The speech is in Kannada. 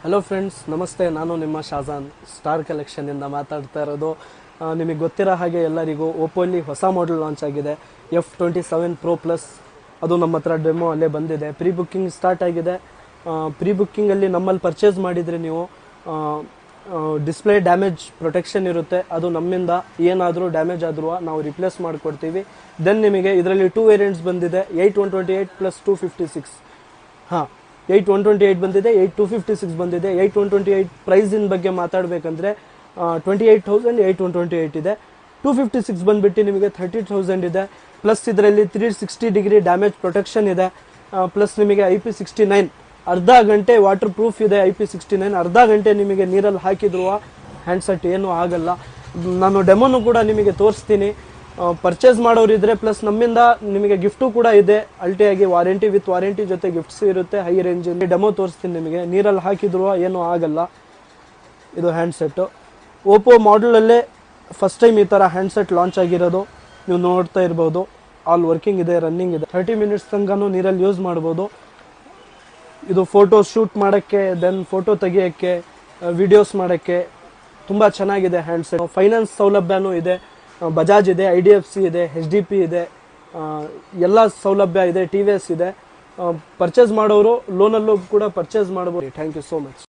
ಹಲೋ ಫ್ರೆಂಡ್ಸ್, ನಮಸ್ತೆ. ನಾನು ನಿಮ್ಮ ಶಾಜಾನ್ ಸ್ಟಾರ್ ಕಲೆಕ್ಷನಿಂದ ಮಾತಾಡ್ತಾ ಇರೋದು. ನಿಮಗೆ ಗೊತ್ತಿರೋ ಹಾಗೆ ಎಲ್ಲರಿಗೂ ಓಪೋಲಿ ಹೊಸ ಮಾಡೆಲ್ ಲಾಂಚ್ ಆಗಿದೆ, F27 Pro Plus. ಅದು ನಮ್ಮ ಹತ್ರ ಡೆಮೋ ಅಲ್ಲೇ ಬಂದಿದೆ. ಪ್ರೀ ಬುಕ್ಕಿಂಗ್ ಸ್ಟಾರ್ಟ್ ಆಗಿದೆ. ಪ್ರೀ ಬುಕ್ಕಿಂಗಲ್ಲಿ ನಮ್ಮಲ್ಲಿ ಪರ್ಚೇಸ್ ಮಾಡಿದರೆ ನೀವು ಡಿಸ್ಪ್ಲೇ ಡ್ಯಾಮೇಜ್ ಪ್ರೊಟೆಕ್ಷನ್ ಇರುತ್ತೆ. ಅದು ನಮ್ಮಿಂದ ಏನಾದರೂ ಡ್ಯಾಮೇಜ್ ಆದರೂ ನಾವು ರಿಪ್ಲೇಸ್ ಮಾಡಿಕೊಡ್ತೀವಿ. ದೆನ್ ನಿಮಗೆ ಇದರಲ್ಲಿ 2 ವೇರಿಯಂಟ್ಸ್ ಬಂದಿದೆ, 8128 ಪ್ಲಸ್ 256. 8128 ಬಂದಿದೆ, 8256 ಬಂದಿದೆ. 8128 ಪ್ರೈಸಿನ ಬಗ್ಗೆ ಮಾತಾಡಬೇಕಂದ್ರೆ 28,828 ಇದೆ. 256 ಬಂದ್ಬಿಟ್ಟು ನಿಮಗೆ 30,000 ಇದೆ. ಪ್ಲಸ್ ಇದರಲ್ಲಿ 360 ಡಿಗ್ರಿ ಡ್ಯಾಮೇಜ್ ಪ್ರೊಟೆಕ್ಷನ್ ಇದೆ. ಪ್ಲಸ್ ನಿಮಗೆ IP69 ಅರ್ಧ ಗಂಟೆ ವಾಟರ್ ಪ್ರೂಫ್ ಇದೆ. IP69 ಅರ್ಧ ಗಂಟೆ ನಿಮಗೆ ನೀರಲ್ಲಿ ಹಾಕಿದ್ರು ಹ್ಯಾಂಡ್ಸೆಟ್ ಏನೂ ಆಗಲ್ಲ. ನಾನು ಡೆಮೋನು ಕೂಡ ನಿಮಗೆ ತೋರಿಸ್ತೀನಿ. ಪರ್ಚೇಸ್ ಮಾಡೋರಿದ್ರೆ ಪ್ಲಸ್ ನಮ್ಮಿಂದ ನಿಮಗೆ ಗಿಫ್ಟು ಕೂಡ ಇದೆ. ಅಲ್ಟಿಯಾಗಿ ವಾರಂಟಿ ವಿತ್ ವಾರಂಟಿ ಜೊತೆ ಗಿಫ್ಟ್ಸ್ ಇರುತ್ತೆ. ಹೈ ರೇಂಜ್ ಡೆಮೋ ತೋರಿಸ್ತೀನಿ ನಿಮಗೆ. ನೀರಲ್ಲಿ ಹಾಕಿದ್ರು ಏನೂ ಆಗಲ್ಲ. ಇದು ಹ್ಯಾಂಡ್ಸೆಟ್ಟು ಓಪೋ ಮಾಡಲಲ್ಲೇ ಫಸ್ಟ್ ಟೈಮ್ ಈ ಥರ ಹ್ಯಾಂಡ್ಸೆಟ್ ಲಾಂಚ್ ಆಗಿರೋದು. ನೀವು ನೋಡ್ತಾ ಇರ್ಬೋದು, ಆಲ್ ವರ್ಕಿಂಗ್ ಇದೆ, ರನ್ನಿಂಗ್ ಇದೆ. 30 ಮಿನಿಟ್ಸ್ ತನಕನೂ ನೀರಲ್ಲಿ ಯೂಸ್ ಮಾಡ್ಬೋದು. ಇದು ಫೋಟೋ ಶೂಟ್ ಮಾಡೋಕ್ಕೆ, ದೆನ್ ಫೋಟೋ ತೆಗಿಯೋಕ್ಕೆ, ವಿಡಿಯೋಸ್ ಮಾಡೋಕ್ಕೆ ತುಂಬ ಚೆನ್ನಾಗಿದೆ ಹ್ಯಾಂಡ್ಸೆಟ್. ಫೈನಾನ್ಸ್ ಸೌಲಭ್ಯನೂ ಇದೆ. ಬಜಾಜ್ ಇದೆ, IDFC ಇದೆ, HDP ಇದೆ, ಎಲ್ಲ ಸೌಲಭ್ಯ ಇದೆ. TVS ಇದೆ. ಪರ್ಚೇಸ್ ಮಾಡೋರು ಲೋನಲ್ಲೂ ಕೂಡ ಪರ್ಚೇಸ್ ಮಾಡ್ಬೋದು. Thank you so much.